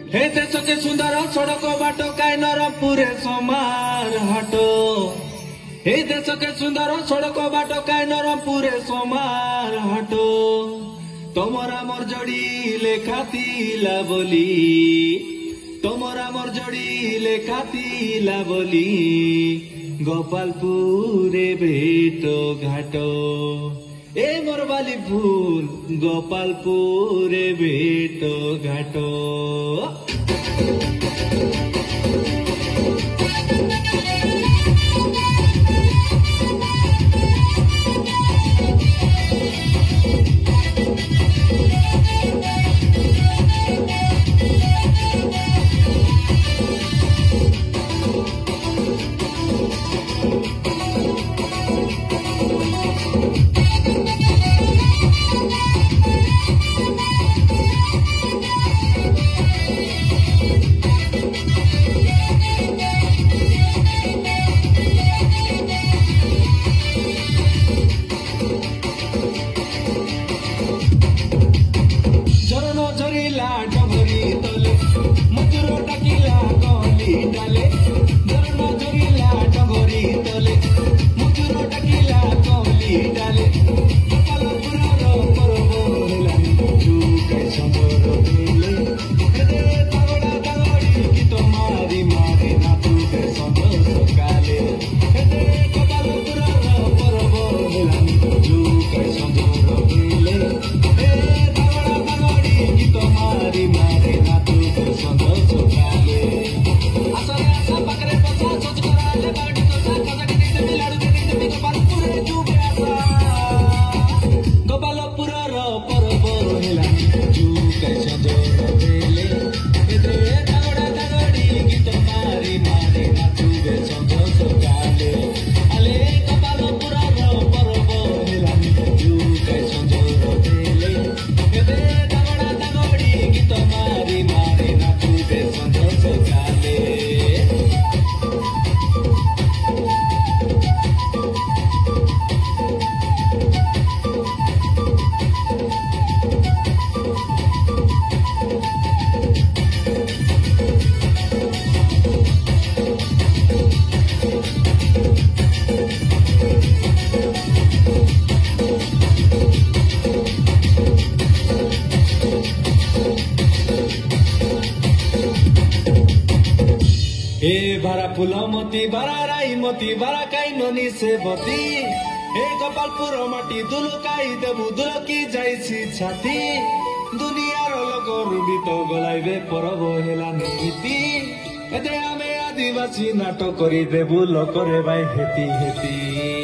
हे देश के सुंदर सड़क बाट काई नरपुरे समार हटो। हे देश के सुंदर सड़क बाट काई नरपुरे समार हटो। तोमरा मोर जड़ी लेखा तिला बोली, तोमरा मोर जड़ी लेखा तिला बोली। गोपालपुरे भेटो घाटो ए मोर बाली फूल, गोपालपुरे भेटो घाटो। बारा फुलमती बारा राईमती बारा काई ननी सेवती। हे गोपालपुर माटी दुलकाई देबु दुलकी जाइसी छाती। दुनियार लोक গর্বিত গলাইবে পরব হেলা নীতি এতে আমি আদিবাসী নাটক করি দেবু লোকরে ভাই হেতি হেতি